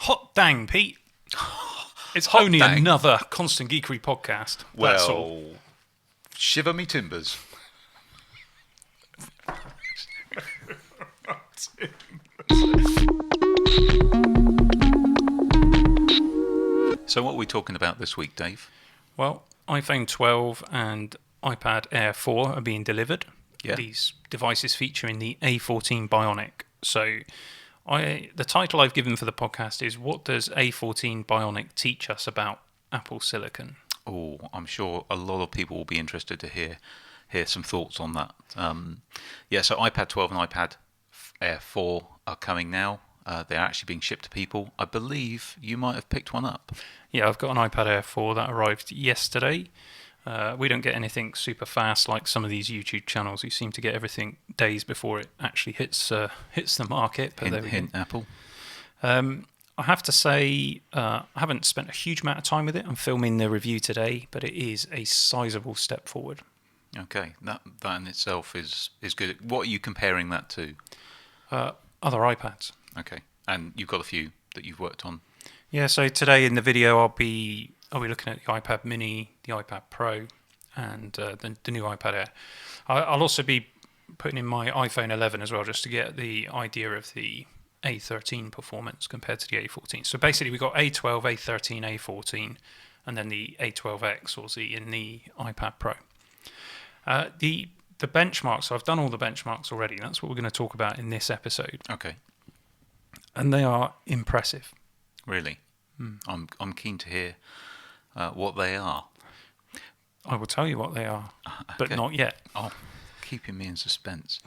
Hot dang, Pete. It's Hot only dang. another Constant Geekery podcast. That's all. Well, shiver me timbers. So what are we talking about this week, Dave? Well, iPhone 12 and iPad Air 4 are being delivered. Yeah. These devices featuring the A14 Bionic. So the title I've given for the podcast is What Does A14 Bionic Teach Us About Apple Silicon? Oh, I'm sure a lot of people will be interested to hear some thoughts on that. So iPad 12 and iPad Air 4 are coming now. They're actually being shipped to people. I believe you might have picked one up. Yeah, I've got an iPad Air 4 that arrived yesterday. We don't get anything super fast like some of these YouTube channels who seem to get everything days before it actually hits the market. But Hint, Apple. I have to say, I haven't spent a huge amount of time with it. I'm filming the review today, but it is a sizable step forward. Okay, that in itself is good. What are you comparing that to? Other iPads. Okay, and you've got a few that you've worked on. Yeah, so today in the video I'll be looking at the iPad Mini, the iPad Pro, and the new iPad Air. I'll also be putting in my iPhone 11 as well, just to get the idea of the A13 performance compared to the A14. So basically we've got A12, A13, A14, and then the A12X or Z in the iPad Pro. The benchmarks, so I've done all the benchmarks already. That's what we're going to talk about in this episode. Okay. And they are impressive. Really? I'm keen to hear what they are. I will tell you what they are, but Okay. not yet. Oh, keeping me in suspense.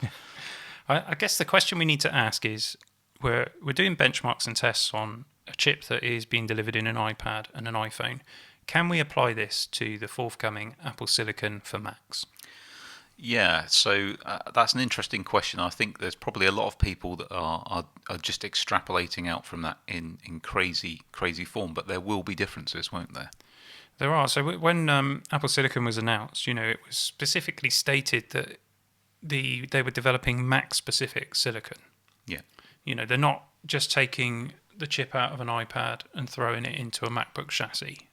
I guess the question we need to ask is, we're doing benchmarks and tests on a chip that is being delivered in an iPad and an iPhone. Can we apply this to the forthcoming Apple Silicon for Macs? Yeah, so that's an interesting question. I think there's probably a lot of people that are just extrapolating out from that in crazy form, but there will be differences, won't there? There are. So when Apple Silicon was announced, it was specifically stated that they were developing Mac-specific silicon. Yeah. They're not just taking the chip out of an iPad and throwing it into a MacBook chassis.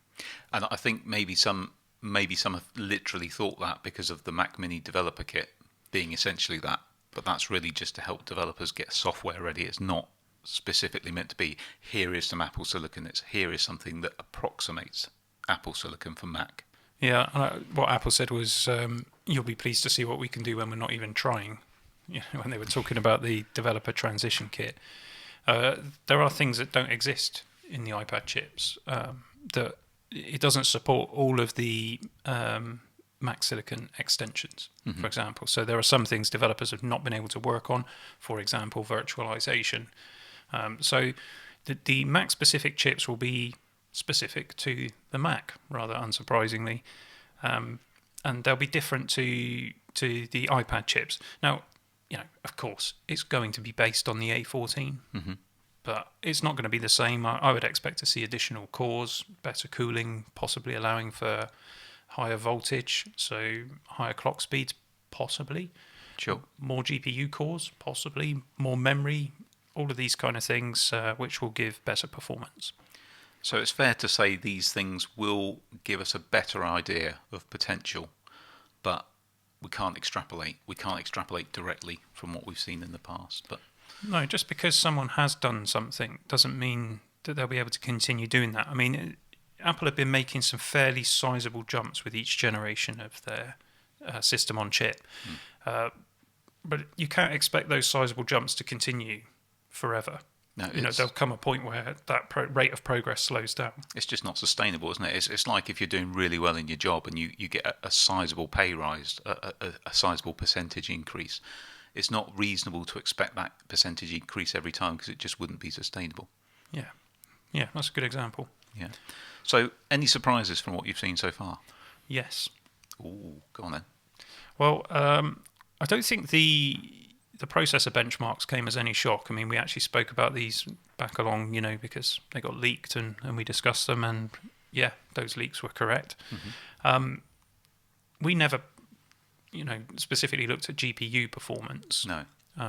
And I think maybe some have literally thought that because of the Mac Mini developer kit being essentially that, but that's really just to help developers get software ready. It's not specifically meant to be, here is some Apple Silicon, here is something that approximates Apple Silicon for Mac. Yeah, what Apple said was, you'll be pleased to see what we can do when we're not even trying. When they were talking about the developer transition kit. There are things that don't exist in the iPad chips, that it doesn't support all of the Mac Silicon extensions, for example. So there are some things developers have not been able to work on, for example, virtualization. So the Mac-specific chips will be specific to the Mac, rather unsurprisingly. And they'll be different to the iPad chips. Now, of course, it's going to be based on the A14. But it's not going to be the same. I would expect to see additional cores, better cooling, possibly allowing for higher voltage, so higher clock speeds, possibly. Sure. More GPU cores, possibly. More memory, all of these kind of things, which will give better performance. So it's fair to say these things will give us a better idea of potential, but we can't extrapolate. We can't extrapolate directly from what we've seen in the past. But no, just because someone has done something doesn't mean that they'll be able to continue doing that. I mean, Apple have been making some fairly sizable jumps with each generation of their system on chip. But you can't expect those sizable jumps to continue forever. no, There'll come a point where that rate of progress slows down. it's just not sustainable, isn't it? It's like if you're doing really well in your job and you get a sizable pay rise, a sizable percentage increase. It's not reasonable to expect that percentage increase every time because it just wouldn't be sustainable. Yeah, that's a good example. Yeah. So, any surprises from what you've seen so far? Yes. Ooh, go on then. Well, I don't think the processor benchmarks came as any shock. I mean, we actually spoke about these back along, because they got leaked and we discussed them, and yeah, those leaks were correct. We never specifically looked at GPU performance. No.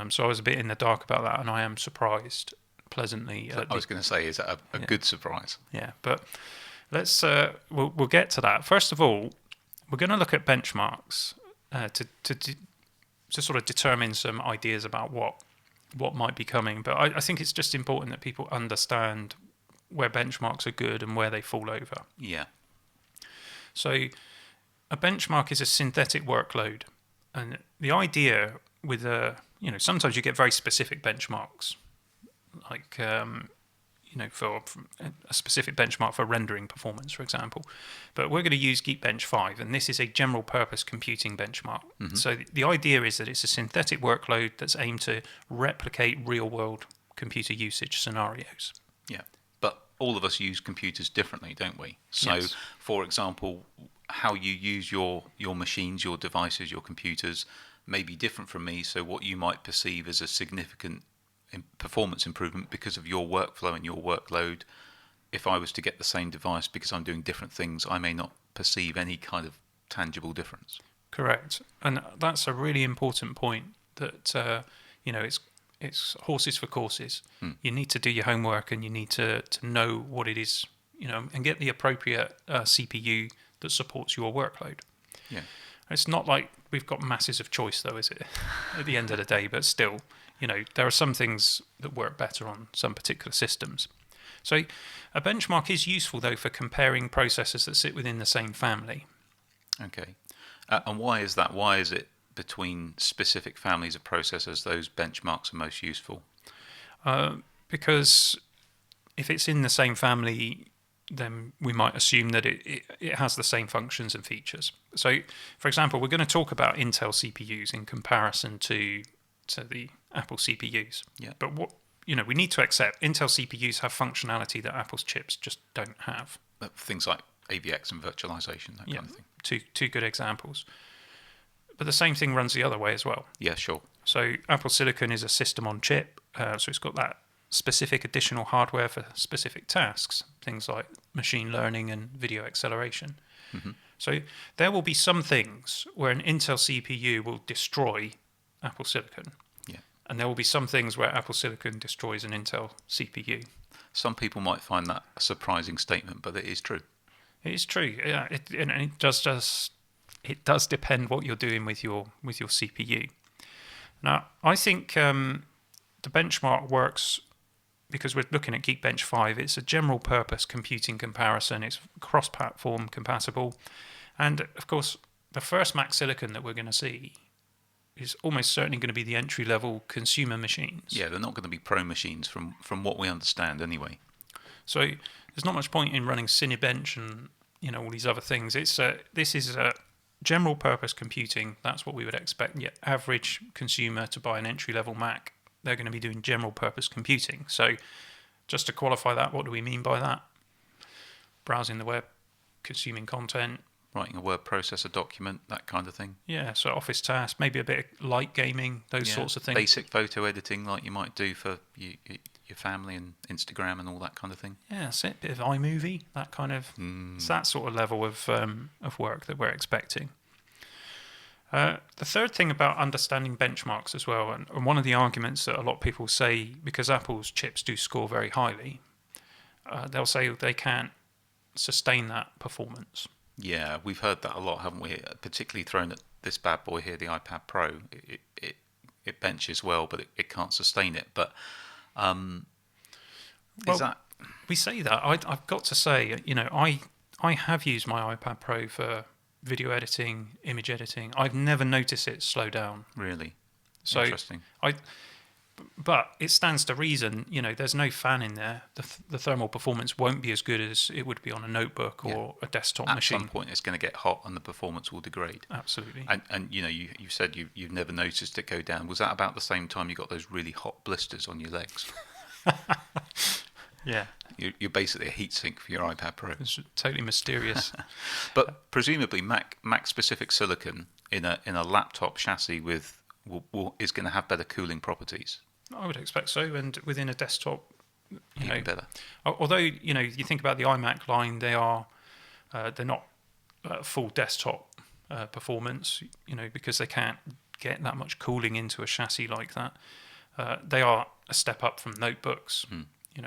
So I was a bit in the dark about that, and I am surprised pleasantly. I was going to say, is that a good surprise? Yeah, but let's we'll get to that. First of all, we're going to look at benchmarks to sort of determine some ideas about what might be coming. But I think it's just important that people understand where benchmarks are good and where they fall over. Yeah. So a benchmark is a synthetic workload, and the idea with sometimes you get very specific benchmarks, like for a specific benchmark for rendering performance, for example. But we're going to use Geekbench 5, and this is a general purpose computing benchmark. Mm-hmm. So the idea is that it's a synthetic workload that's aimed to replicate real world computer usage scenarios. Yeah. But all of us use computers differently, don't we? So, Yes. For example, how you use your machines, your devices, your computers may be different from me. So what you might perceive as a significant performance improvement because of your workflow and your workload, if I was to get the same device because I'm doing different things, I may not perceive any kind of tangible difference. Correct. And that's a really important point that, it's horses for courses. You need to do your homework and you need to know what it is, and get the appropriate CPU that supports your workload. Yeah. It's not like we've got masses of choice, though, is it? At the end of the day, but still, there are some things that work better on some particular systems. So a benchmark is useful, though, for comparing processors that sit within the same family. Okay. And why is that? Why is it between specific families of processors those benchmarks are most useful? Because if it's in the same family, then we might assume that it has the same functions and features. So, for example, we're going to talk about Intel CPUs in comparison to the Apple CPUs. Yeah. But we need to accept Intel CPUs have functionality that Apple's chips just don't have. Things like AVX and virtualization, that kind of thing. Two good examples. But the same thing runs the other way as well. Yeah, sure. So Apple Silicon is a system on chip, so it's got that specific additional hardware for specific tasks, things like machine learning and video acceleration. Mm-hmm. So there will be some things where an Intel CPU will destroy Apple Silicon. Yeah. And there will be some things where Apple Silicon destroys an Intel CPU. Some people might find that a surprising statement, but it is true. It is true. Yeah, it does depend what you're doing with your CPU. Now, I think the benchmark works because we're looking at Geekbench 5. It's a general purpose computing comparison. It's cross-platform compatible. And, of course, the first Mac Silicon that we're going to see is almost certainly going to be the entry-level consumer machines. Yeah, they're not going to be pro machines from what we understand anyway. So there's not much point in running Cinebench and all these other things. This is a general purpose computing. That's what we would expect. Your average consumer to buy an entry-level Mac, they're going to be doing general purpose computing. So just to qualify that, what do we mean by that? Browsing the web, consuming content. Writing a word processor document, that kind of thing. Yeah, so office tasks, maybe a bit of light gaming, those sorts of things. Basic photo editing like you might do for your family and Instagram and all that kind of thing. Yeah, that's it. Bit of iMovie, that kind of... It's that sort of level of work that we're expecting. The third thing about understanding benchmarks as well, and one of the arguments that a lot of people say, because Apple's chips do score very highly, they'll say they can't sustain that performance. Yeah, we've heard that a lot, haven't we? Particularly thrown at this bad boy here, the iPad Pro. It benches well, but it can't sustain it. But is that... We say that. I've got to say, I have used my iPad Pro for video editing, image editing. I've never noticed it slow down. Really? So Interesting. But it stands to reason, there's no fan in there. The thermal performance won't be as good as it would be on a notebook or a desktop machine. At some point, it's going to get hot and the performance will degrade. Absolutely. And you said you've never noticed it go down. Was that about the same time you got those really hot blisters on your legs? Yeah. You're basically a heatsink for your iPad Pro. It's totally mysterious. But presumably Mac specific silicon in a laptop chassis is going to have better cooling properties. I would expect so, and within a desktop, Even better. Although you think about the iMac line, they're not full desktop performance, because they can't get that much cooling into a chassis like that. They are a step up from notebooks.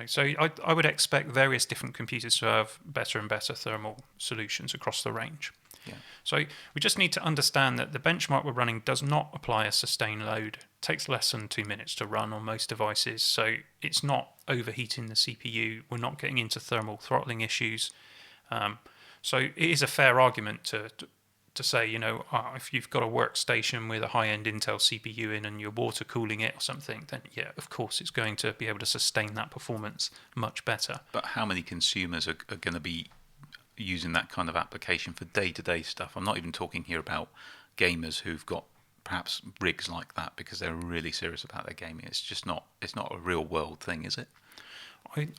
So I would expect various different computers to have better and better thermal solutions across the range. Yeah. So we just need to understand that the benchmark we're running does not apply a sustained load. It takes less than 2 minutes to run on most devices, so it's not overheating the CPU. We're not getting into thermal throttling issues. So it is a fair argument to say, if you've got a workstation with a high-end Intel CPU in and you're water cooling it or something, then yeah, of course it's going to be able to sustain that performance much better. But how many consumers are going to be using that kind of application for day-to-day stuff? I'm not even talking here about gamers who've got perhaps rigs like that because they're really serious about their gaming. It's not a real-world thing, is it?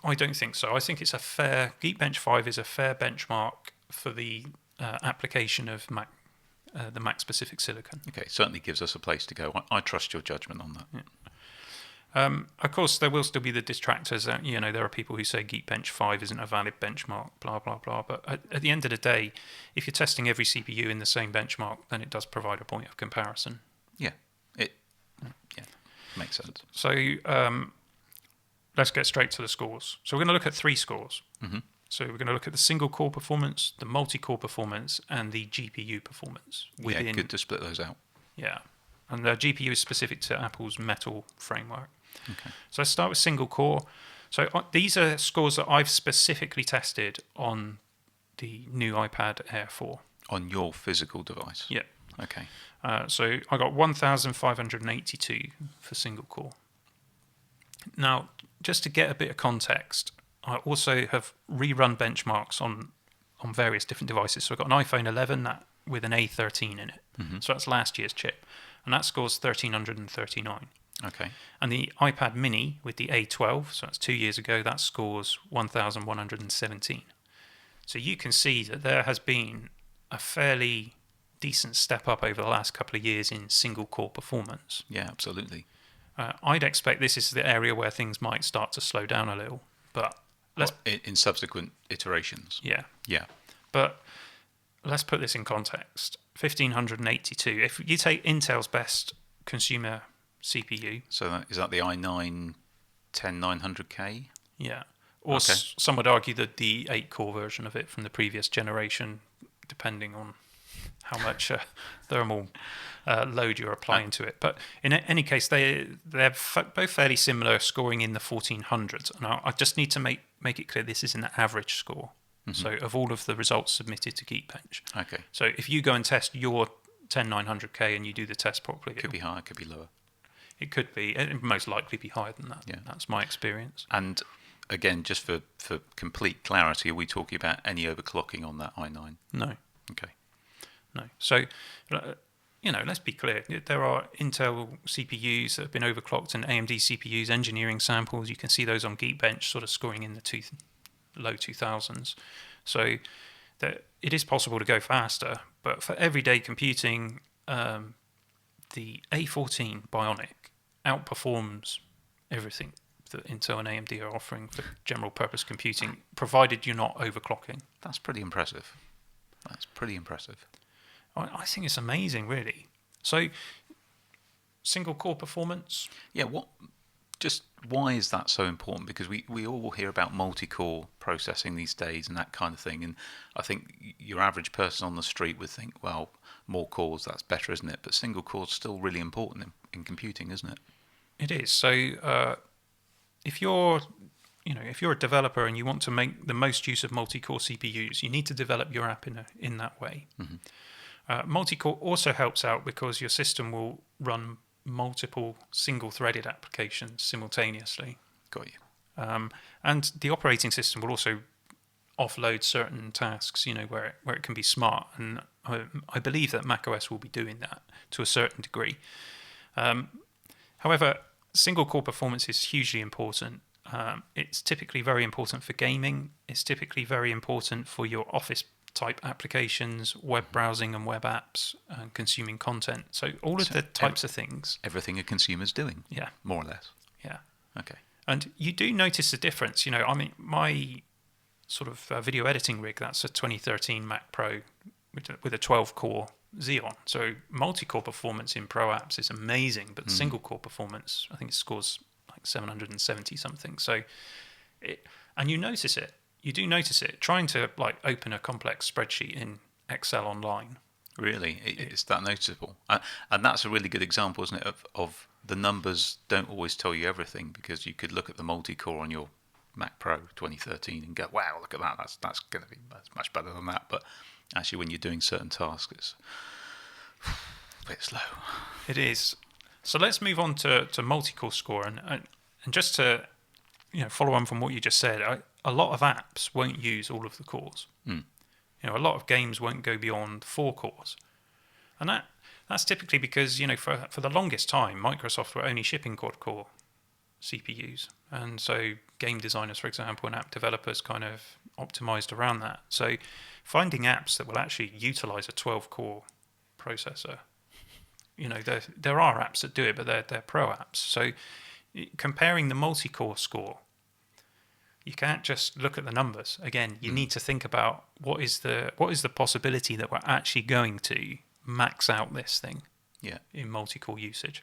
I don't think so. I think it's a fair... Geekbench 5 is a fair benchmark for the application of the Mac-specific silicon. Okay, certainly gives us a place to go. I trust your judgment on that. Yeah. Of course, there will still be the detractors. There are people who say Geekbench 5 isn't a valid benchmark, blah, blah, blah. But at the end of the day, if you're testing every CPU in the same benchmark, then it does provide a point of comparison. Yeah, makes sense. So let's get straight to the scores. So we're going to look at 3 scores. Mm-hmm. So we're going to look at the single-core performance, the multi-core performance, and the GPU performance. Yeah, good to split those out. Yeah, and the GPU is specific to Apple's Metal framework. Okay. So let's start with single core. So these are scores that I've specifically tested on the new iPad Air 4. On your physical device? Yeah. Okay. So I got 1,582 for single core. Now, just to get a bit of context, I also have rerun benchmarks on various different devices. So I've got an iPhone 11 with an A13 in it. Mm-hmm. So that's last year's chip. And that scores 1,339. Okay. And the iPad mini with the A12, so that's 2 years ago, that scores 1,117. So you can see that there has been a fairly decent step up over the last couple of years in single core performance. Yeah, absolutely. I'd expect this is the area where things might start to slow down a little, but in subsequent iterations. Yeah. Yeah. But let's put this in context. 1,582. If you take Intel's best consumer CPU. So is that the i9 10900K? Yeah. Or Okay. Some would argue that the 8-core version of it from the previous generation, depending on how much thermal load you're applying to it. But in any case, they're both fairly similar, scoring in the 1400s. And I just need to make it clear this is an average score. Mm-hmm. So of all of the results submitted to Geekbench. Okay. So if you go and test your 10900K and you do the test properly, Could be higher, could be lower. It could be. It would most likely be higher than that. Yeah. That's my experience. And again, just for complete clarity, are we talking about any overclocking on that i9? No. Okay. No. So, let's be clear. There are Intel CPUs that have been overclocked and AMD CPUs, engineering samples. You can see those on Geekbench sort of scoring in the low 2000s. So it is possible to go faster. But for everyday computing, the A14 Bionic outperforms everything that Intel and AMD are offering for general purpose computing, provided you're not overclocking. That's pretty impressive. I think it's amazing, really. So, single core performance. Yeah, why is that so important? Because we all hear about multi-core processing these days and that kind of thing, and I think your average person on the street would think, well, more cores, that's better, isn't it? But single core is still really important in computing, isn't it? It is. So if you're a developer and you want to make the most use of multi-core CPUs, you need to develop your app in that way. Mm-hmm. Multi-core also helps out because your system will run multiple single-threaded applications simultaneously. Got you. And the operating system will also offload certain tasks, where it can be smart. And I believe that macOS will be doing that to a certain degree. However, single-core performance is hugely important. It's typically very important for gaming. It's typically very important for your office-type applications, web browsing and web apps, and consuming content. So all of the types of things. Everything a consumer's doing. Yeah. More or less. Yeah. Okay. And you do notice a difference. My sort of video editing rig, that's a 2013 Mac Pro with a 12-core Xeon. So multi-core performance in Pro apps is amazing, but single-core performance, I think it scores like 770 something. So, and you notice it. You do notice it. Trying to like open a complex spreadsheet in Excel online. Really, it's that noticeable, and that's a really good example, isn't it, of the numbers don't always tell you everything, because you could look at the multi-core on your Mac Pro 2013 and go, "Wow, look at that! That's going to be much better than that." But actually, when you're doing certain tasks, it's a bit slow. It is. So let's move on to multi-core score, and just to follow on from what you just said, a lot of apps won't use all of the cores. A lot of games won't go beyond 4 cores, and that's typically because for the longest time Microsoft were only shipping quad-core CPUs, and so game designers, for example, and app developers kind of optimized around that. So finding apps that will actually utilize a 12-core processor, there are apps that do it, but they're pro apps. So comparing the multi-core score, you can't just look at the numbers. Again, you need to think about what is the possibility that we're actually going to max out this thing in multi-core usage.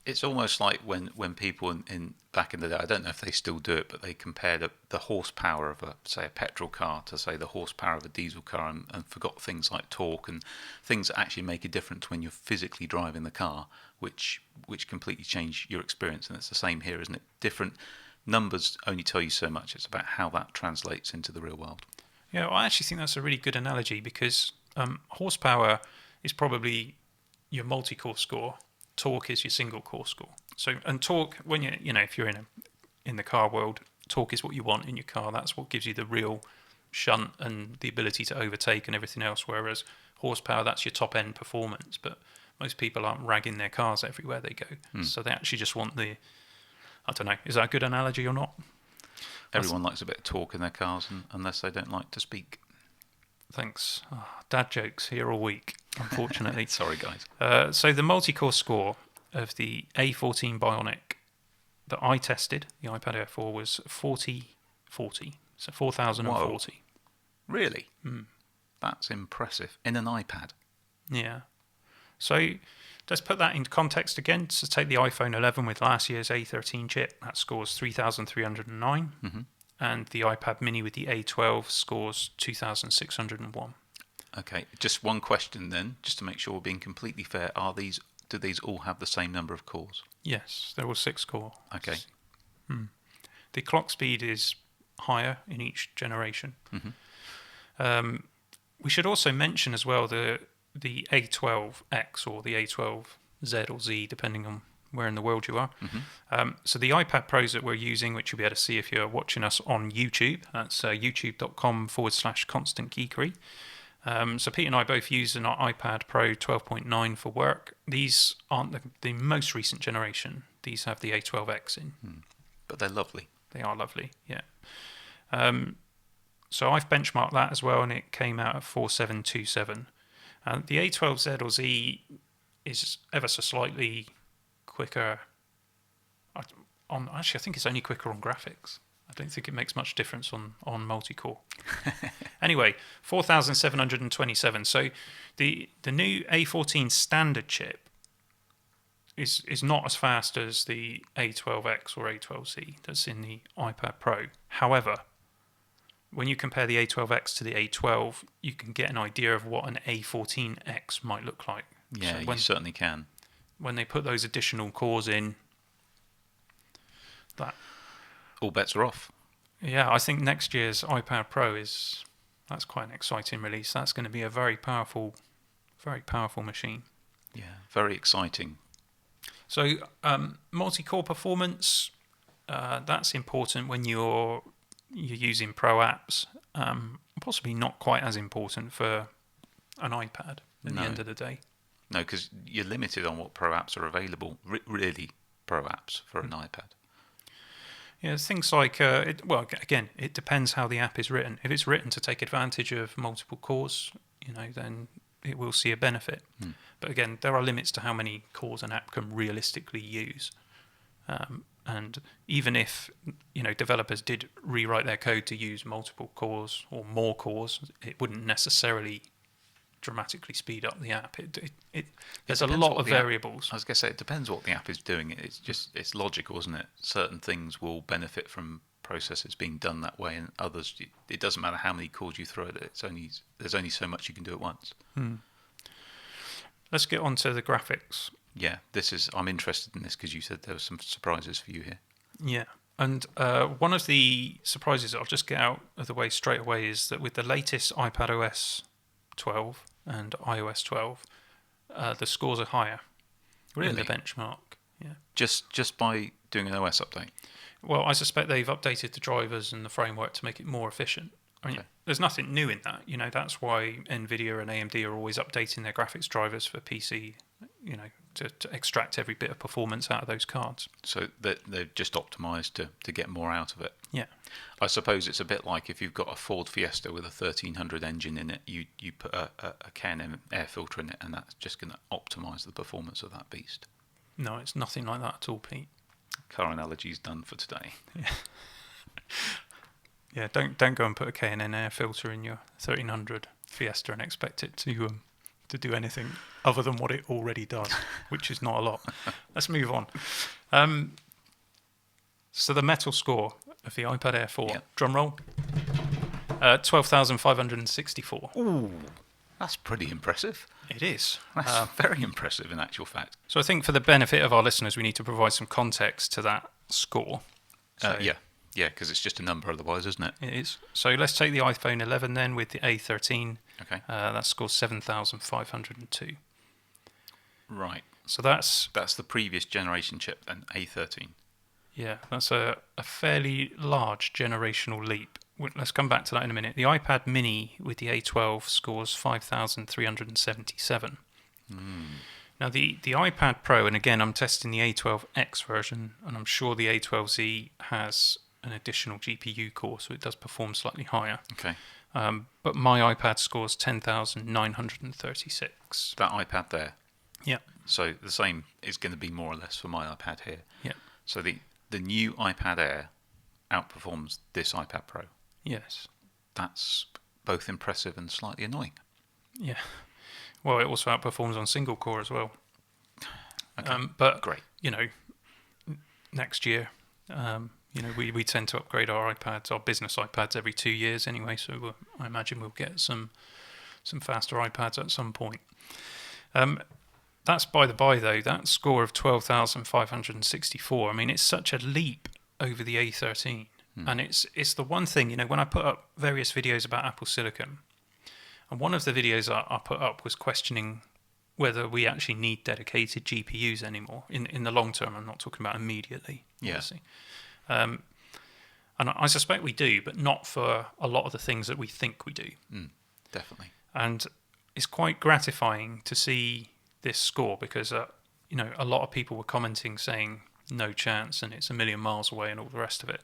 It's almost like when people in back in the day, I don't know if they still do it, but they compare the horsepower of a petrol car to, say, the horsepower of a diesel car, and forgot things like torque and things that actually make a difference when you're physically driving the car, which completely change your experience. And it's the same here, isn't it? Different numbers only tell you so much. It's about how that translates into the real world. Yeah, well, I actually think that's a really good analogy, because horsepower is probably your multi-core score. Torque is your single core score. So, and torque, when if you're in the car world, torque is what you want in your car. That's what gives you the real shunt and the ability to overtake and everything else. Whereas horsepower, that's your top end performance. But most people aren't ragging their cars everywhere they go. So they actually just want I don't know, is that a good analogy or not? Everyone likes a bit of torque in their cars, unless they don't like to speak. Thanks. Dad jokes here all week, unfortunately. Sorry, guys. So the multi-core score of the A14 Bionic that I tested, the iPad Air 4, was 4040. So 4040. Whoa. Really? That's impressive. In an iPad? Yeah. So let's put that into context again. So take the iPhone 11 with last year's A13 chip. That scores 3,309. And the iPad mini with the A12 scores 2,601. Okay, just one question then, just to make sure we're being completely fair. Do these all have the same number of cores? Yes, they're all 6-core. Okay. The clock speed is higher in each generation. We should also mention as well the A12X or the A12Z or Z, depending on where in the world you are. So the iPad Pros that we're using, which you'll be able to see if you're watching us on YouTube, that's youtube.com/ConstantGeekery. So Pete and I both use an iPad Pro 12.9 for work. These aren't the most recent generation. These have the A12X in. But they're lovely. They are lovely, yeah. So I've benchmarked that as well, and it came out at 4727. The A12Z or Z is ever so slightly quicker. Actually, I think it's only quicker on graphics. I don't think it makes much difference on multi-core. Anyway, 4,727. So the new A14 standard chip is not as fast as the A12X or A12Z that's in the iPad Pro. However, when you compare the A12X to the A12, you can get an idea of what an A14X might look like. Yeah, you certainly can. When they put those additional cores in, that all bets are off. Yeah, I think next year's iPad Pro that's quite an exciting release. That's going to be a very powerful machine. Yeah, very exciting. So multi-core performance, that's important when you're using Pro apps. Possibly not quite as important for an iPad at the end of the day. No, because you're limited on what Pro apps are available. Really, Pro apps for an iPad. Yeah, things like, again, it depends how the app is written. If it's written to take advantage of multiple cores, then it will see a benefit. But again, there are limits to how many cores an app can realistically use. And even if developers did rewrite their code to use multiple cores or more cores, it wouldn't necessarily dramatically speed up the app. There's a depends lot what of the app- variables. I was going to say, it depends what the app is doing. It's logical, isn't it? Certain things will benefit from processes being done that way, and others, it doesn't matter how many calls you throw at it. There's only so much you can do at once. Let's get on to the graphics. Yeah, I'm interested in this because you said there were some surprises for you here. Yeah. And one of the surprises I'll just get out of the way straight away is that with the latest iPadOS 12 and iOS 12, the scores are higher in the benchmark. Yeah. Just by doing an OS update. Well, I suspect they've updated the drivers and the framework to make it more efficient. I mean, there's nothing new in that. That's why NVIDIA and AMD are always updating their graphics drivers for PC, to extract every bit of performance out of those cards. So they've just optimised to get more out of it. Yeah. I suppose it's a bit like if you've got a Ford Fiesta with a 1300 engine in it, you put a K&N air filter in it, and that's just going to optimise the performance of that beast. No, it's nothing like that at all, Pete. Car analogy's done for today. Yeah. Yeah, don't go and put a K&N air filter in your 1300 Fiesta and expect it to do anything other than what it already does, which is not a lot. Let's move on. So the metal score of the iPad Air 4, drum roll, 12,564. Ooh, that's pretty impressive. It is. That's very impressive in actual fact. So I think for the benefit of our listeners, we need to provide some context to that score. Yeah, because it's just a number otherwise, isn't it? It is. So let's take the iPhone 11 then with the A13. Okay. That scores 7,502. Right. So that's the previous generation chip, then A13. Yeah, that's a fairly large generational leap. Let's come back to that in a minute. The iPad Mini with the A12 scores 5,377. Now the iPad Pro, and again I'm testing the A12X version, and I'm sure the A12Z has an additional GPU core, so it does perform slightly higher. Okay. But my iPad scores 10,936. That iPad there. Yeah. So the same is going to be more or less for my iPad here. Yeah. So the new iPad Air outperforms this iPad Pro. Yes. That's both impressive and slightly annoying. Yeah. Well, it also outperforms on single core as well. Okay. But great. Next year, we tend to upgrade our iPads, our business iPads, every 2 years anyway. So I imagine we'll get some faster iPads at some point. That's by the by, though. That score of 12,564. I mean, it's such a leap over the A13, and it's the one thing. When I put up various videos about Apple Silicon, and one of the videos I put up was questioning whether we actually need dedicated GPUs anymore in the long term. I'm not talking about immediately, obviously. And I suspect we do, but not for a lot of the things that we think we do. Definitely. And it's quite gratifying to see this score because, a lot of people were commenting saying no chance and it's a million miles away and all the rest of it.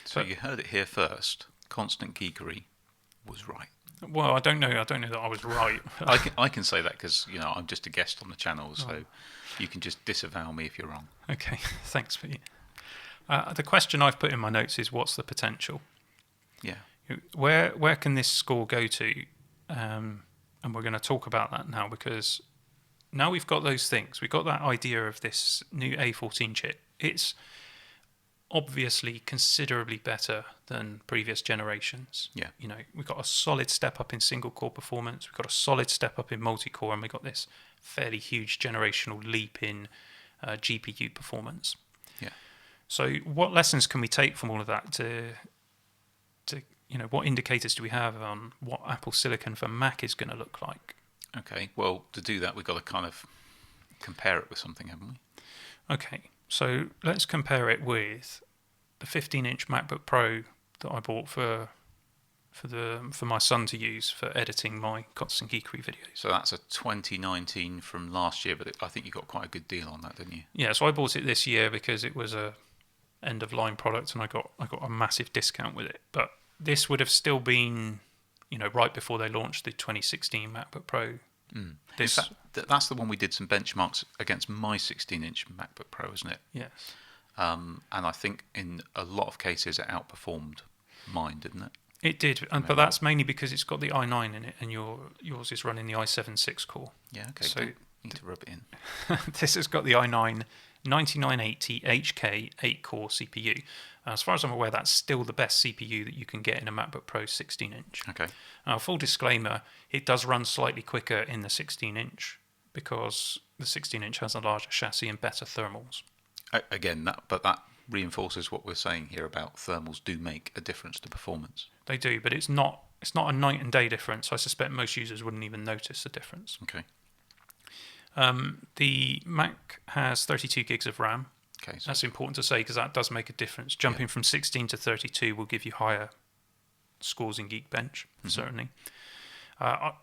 So you heard it here first. Constant Geekery was right. Well, I don't know that I was right. I can say that because I'm just a guest on the channel, so you can just disavow me if you're wrong. Okay, thanks, Pete. The question I've put in my notes is, what's the potential? Yeah. Where can this score go to? And we're going to talk about that now because now we've got those things. We've got that idea of this new A14 chip. It's obviously considerably better than previous generations. Yeah. We've got a solid step up in single core performance. We've got a solid step up in multi-core, and we've got this fairly huge generational leap in GPU performance. Yeah. So what lessons can we take from all of that to what indicators do we have on what Apple Silicon for Mac is going to look like? Okay, well, to do that, we've got to kind of compare it with something, haven't we? Okay, so let's compare it with the 15-inch MacBook Pro that I bought for my son to use for editing my Constant Geekery videos. So that's a 2019 from last year, but I think you got quite a good deal on that, didn't you? Yeah, so I bought it this year because it was a end-of-line product and I got a massive discount with it. But this would have still been, right before they launched the 2016 MacBook Pro. In fact, that's the one we did some benchmarks against my 16-inch MacBook Pro, isn't it? Yes. And I think in a lot of cases it outperformed mine, didn't it? It did, but that's mainly because it's got the i9 in it, and yours is running the i7 6-core. Yeah, okay. So need to rub it in. this has got the i9 9980 HK 8-core CPU. As far as I'm aware, that's still the best CPU that you can get in a MacBook Pro 16-inch. Okay. Full disclaimer, it does run slightly quicker in the 16-inch because the 16-inch has a larger chassis and better thermals. Again, that reinforces what we're saying here about thermals do make a difference to performance. They do, but it's not a night and day difference. I suspect most users wouldn't even notice the difference. Okay. The Mac has 32 gigs of RAM. Okay. So that's important to say because that does make a difference. Jumping from 16 to 32 will give you higher scores in Geekbench, certainly.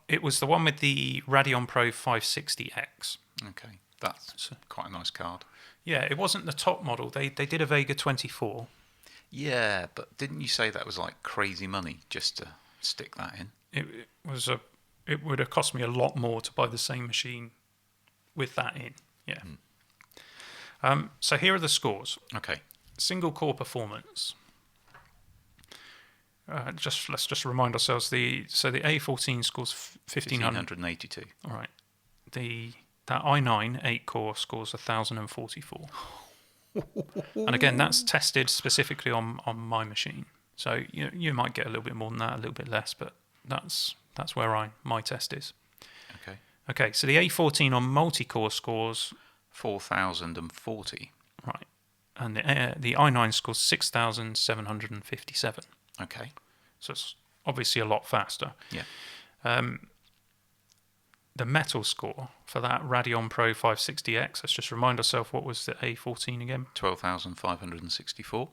It was the one with the Radeon Pro 560X. Okay, that's quite a nice card. Yeah, it wasn't the top model. They did a Vega 24. Yeah, but didn't you say that was like crazy money just to stick that in? It would have cost me a lot more to buy the same machine with that in. Yeah. So here are the scores. Okay. Single core performance. Let's just remind ourselves. The A14 scores 1582. All right. That i9 8-core scores 1044. And again, that's tested specifically on my machine. So you might get a little bit more than that, a little bit less, but that's where my test is. Okay. Okay, so the A14 on multi-core scores 4040. Right. And the i9 scores 6757. Okay. So it's obviously a lot faster. Yeah. The metal score for that Radeon Pro 560X, let's just remind ourselves, what was the A14 again? 12,564.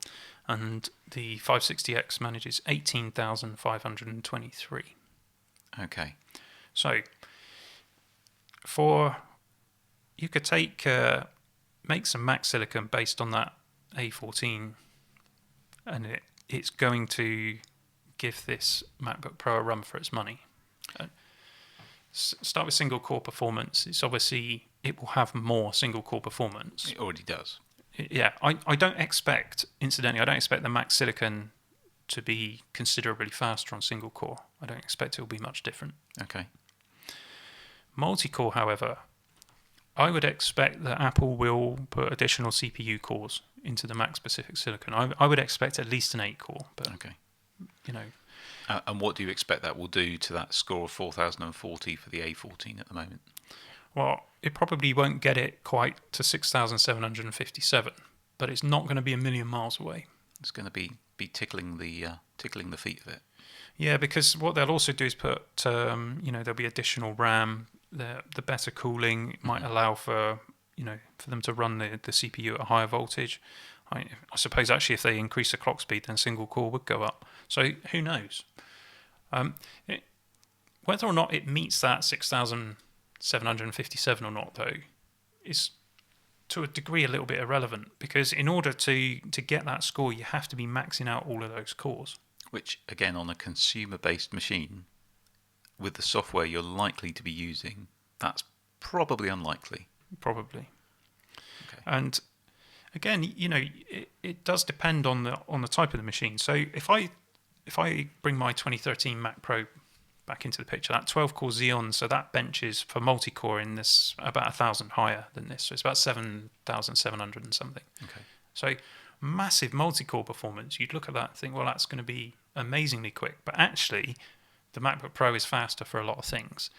And the 560X manages 18,523. Okay. So, you could make some Mac Silicon based on that A14, and it's going to give this MacBook Pro a run for its money. Start with single core performance. It will have more single core performance. It already does. Yeah, I don't expect the Mac Silicon to be considerably faster on single core. I don't expect it will be much different. Okay. Multi-core, however, I would expect that Apple will put additional CPU cores into the Mac-specific silicon. I would expect at least an 8-core, but okay. And what do you expect that will do to that score of 4040 for the A14 at the moment? Well, it probably won't get it quite to 6757, but it's not going to be a million miles away. It's going to be tickling the feet of it. Yeah, because what they'll also do is put, there'll be additional RAM. The better cooling might allow for them to run the CPU at a higher voltage. I suppose actually if they increase the clock speed, then single core would go up. So who knows? Whether or not it meets that 6,757 or not, though, is to a degree a little bit irrelevant, because in order to get that score, you have to be maxing out all of those cores. Which, again, on a consumer-based machine, with the software you're likely to be using, that's probably unlikely. Probably. Okay. And again, it does depend on the type of the machine. So if I bring my 2013 Mac Pro back into the picture, that 12-core Xeon, so that benches for multi-core in this about 1,000 higher than this. So it's about 7,700 and something. Okay. So massive multi-core performance. You'd look at that and think, well, that's going to be amazingly quick. But actually, the MacBook Pro is faster for a lot of things.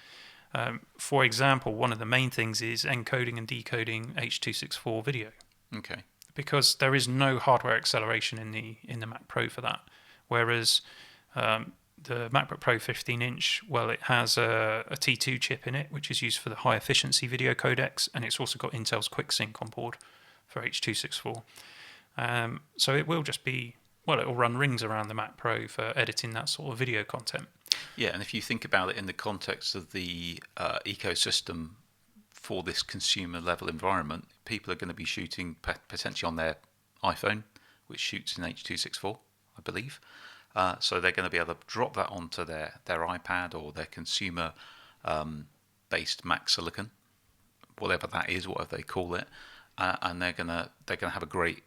For example, one of the main things is encoding and decoding H.264 video. Okay. Because there is no hardware acceleration in the Mac Pro for that. Whereas the MacBook Pro 15-inch, well, it has a T2 chip in it, which is used for the high efficiency video codecs, and it's also got Intel's QuickSync on board for H.264. So it will just be, it will run rings around the Mac Pro for editing that sort of video content. Yeah, and if you think about it in the context of the ecosystem for this consumer level environment, people are going to be shooting potentially on their iPhone, which shoots in H.264, I believe. So they're going to be able to drop that onto their iPad or their consumer based Mac Silicon, whatever that is, whatever they call it, and they're gonna have a great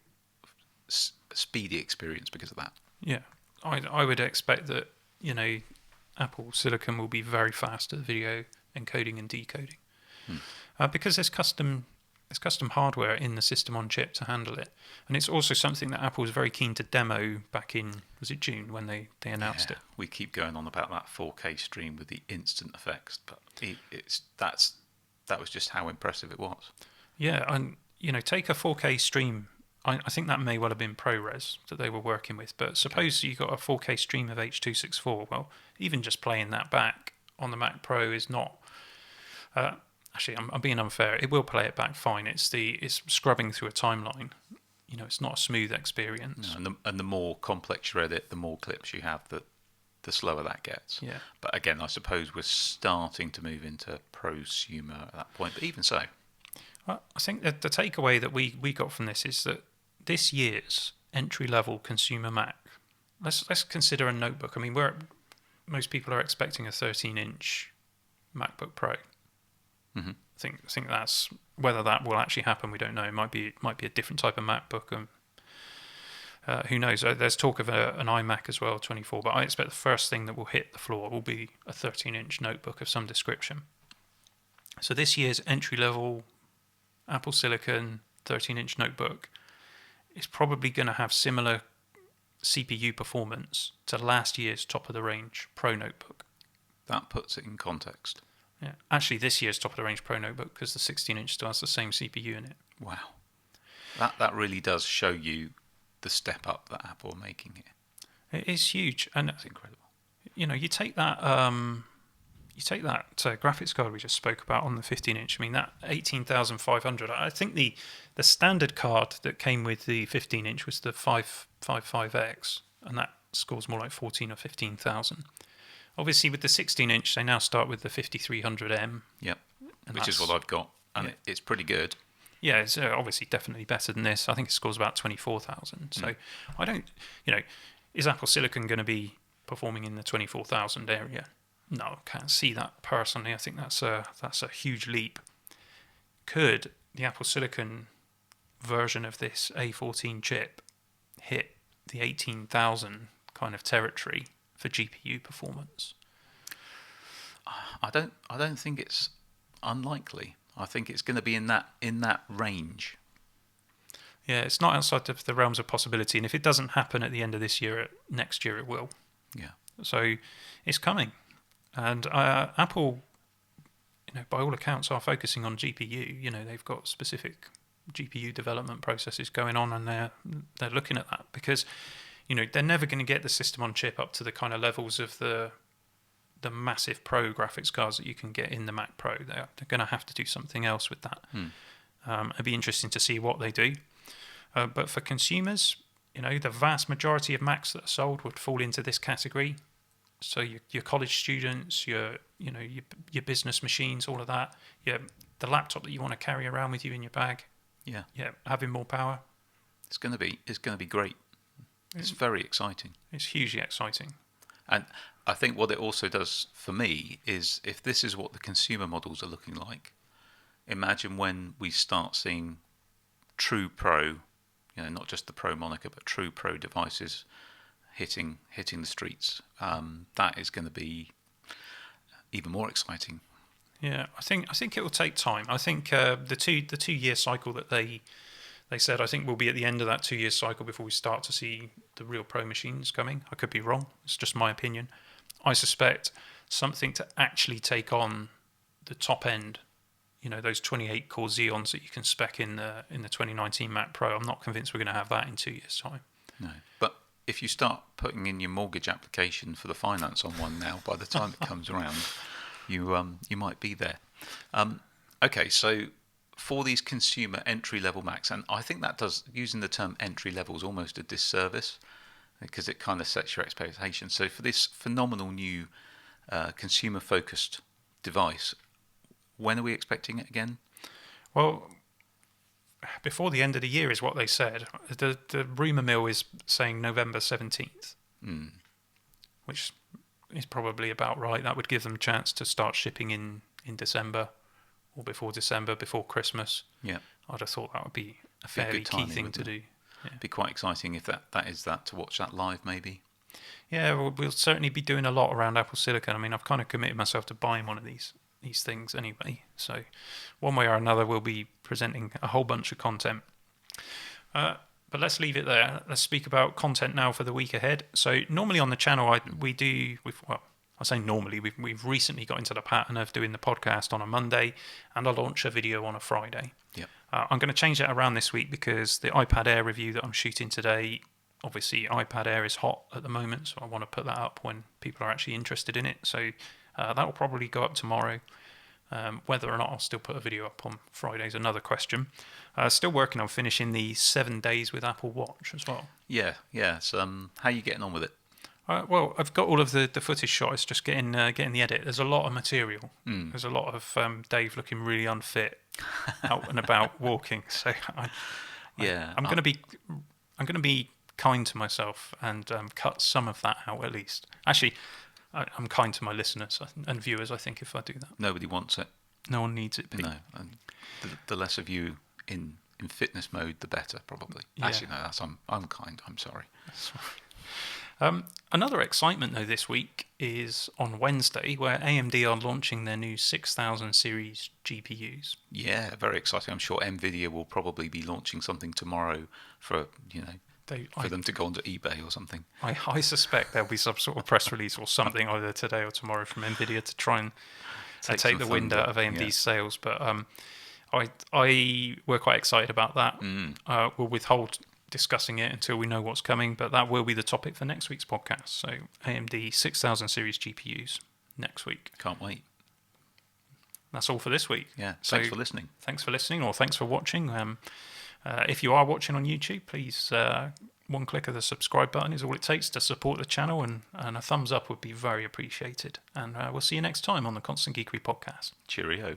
speedy experience because of that. Yeah, I would expect that, Apple Silicon will be very fast at video encoding and decoding, because there's custom hardware in the system on chip to handle it, and it's also something that Apple was very keen to demo back in, was it June, when they announced it. We keep going on about that 4K stream with the instant effects, but that was just how impressive it was. Yeah, and take a 4K stream. I think that may well have been ProRes that they were working with, but suppose you got a 4K stream of H.264. Well, even just playing that back on the Mac Pro is not. Actually, I'm being unfair. It will play it back fine. It's scrubbing through a timeline. It's not a smooth experience. No, and the more complex you edit, the more clips you have, the slower that gets. Yeah. But again, I suppose we're starting to move into prosumer at that point. But even so, I think that the takeaway that we got from this is that this year's entry-level consumer Mac. Let's consider a notebook. I mean, most people are expecting a 13-inch MacBook Pro. Mm-hmm. I think that's, whether that will actually happen, we don't know. It might be a different type of MacBook, and who knows? There's talk of an iMac as well, 24. But I expect the first thing that will hit the floor will be a 13-inch notebook of some description. So this year's entry-level Apple Silicon 13-inch notebook is probably going to have similar CPU performance to last year's top-of-the-range Pro notebook. That puts it in context. Yeah, actually, this year's top-of-the-range Pro notebook, because the 16-inch still has the same CPU in it. Wow, that really does show you the step up that Apple are making here. It is huge, and it's incredible. You take that. Graphics card we just spoke about on the 15-inch. I mean, that 18,500. I think the standard card that came with the 15-inch was the 555X, and that scores more like 14 or 15,000. Obviously, with the 16-inch, they now start with the 5300M. Yep, which is what I've got, and it's pretty good. Yeah, it's obviously definitely better than this. I think it scores about 24,000. So I don't, is Apple Silicon going to be performing in the 24,000 area? No, I can't see that personally. I think that's a huge leap. Could the Apple Silicon version of this A14 chip hit the 18,000 kind of territory for GPU performance? I don't think it's unlikely. I think it's going to be in that range. Yeah, it's not outside of the realms of possibility, and if it doesn't happen at the end of this year, next year it will. Yeah. So it's coming. And Apple, by all accounts, are focusing on GPU. They've got specific GPU development processes going on, and they're looking at that because, they're never going to get the system on chip up to the kind of levels of the massive Pro graphics cards that you can get in the Mac Pro. They're going to have to do something else with that. It'd be interesting to see what they do. But for consumers, the vast majority of Macs that are sold would fall into this category. So your college students, your business machines, all of that, the laptop that you want to carry around with you in your bag, having more power. It's going to be great. It's very exciting. It's hugely exciting. And I think what it also does for me is, if this is what the consumer models are looking like, imagine when we start seeing true Pro, not just the Pro moniker, but true Pro devices hitting the streets. That is going to be even more exciting. Yeah, I think it will take time. I think the 2 year cycle that they said, I think we'll be at the end of that 2 year cycle before we start to see the real Pro machines coming. I could be wrong. It's just my opinion. I suspect something to actually take on the top end, those 28 core Xeons that you can spec in the 2019 Mac Pro. I'm not convinced we're going to have that in 2 years' time. No, but if you start putting in your mortgage application for the finance on one now, by the time it comes around, you might be there. Okay, so for these consumer entry-level Macs, and I think that does, using the term entry-level is almost a disservice because it kind of sets your expectations. So for this phenomenal new consumer-focused device, when are we expecting it again? Well, before the end of the year is what they said. The rumour mill is saying November 17th, which is probably about right. That would give them a chance to start shipping in December or before December, before Christmas. Yeah, I'd have thought that would be a fairly key thing to do. It'd be quite exciting if that is that, to watch that live maybe. Yeah, we'll certainly be doing a lot around Apple Silicon. I mean, I've kind of committed myself to buying one of these things anyway. So one way or another, we'll be presenting a whole bunch of content. But let's leave it there. Let's speak about content now for the week ahead. So normally on the channel, I say normally, we've recently got into the pattern of doing the podcast on a Monday and I launch a video on a Friday. Yep. I'm going to change that around this week because the iPad Air review that I'm shooting today, obviously iPad Air is hot at the moment, so I want to put that up when people are actually interested in it. So that will probably go up tomorrow. Whether or not I'll still put a video up on Friday is another question. Still working on finishing the 7 days with Apple Watch as well. Yeah. So, how are you getting on with it? Well, I've got all of the footage shot. It's just getting the edit. There's a lot of material. There's a lot of Dave looking really unfit out and about walking. So I'm going to be kind to myself and cut some of that out at least. Actually, I'm kind to my listeners and viewers, I think, if I do that. Nobody wants it. No one needs it, Pete. No, and the less of you in fitness mode, the better, probably. Yeah. Actually, no, I'm kind. I'm sorry. Another excitement, though, this week is on Wednesday, where AMD are launching their new 6000 series GPUs. Yeah, very exciting. I'm sure NVIDIA will probably be launching something tomorrow for them to go onto eBay or something. I suspect there'll be some sort of press release or something either today or tomorrow from NVIDIA to try and take the wind out of AMD's sales. But I were quite excited about that. We'll withhold discussing it until we know what's coming, but that will be the topic for next week's podcast. So AMD 6000 series GPUs next week. Can't wait. That's all for this week. Yeah, thanks for listening. Thanks for listening, or thanks for watching. If you are watching on YouTube, please, one click of the subscribe button is all it takes to support the channel, and a thumbs up would be very appreciated. And we'll see you next time on the Constant Geekery podcast. Cheerio.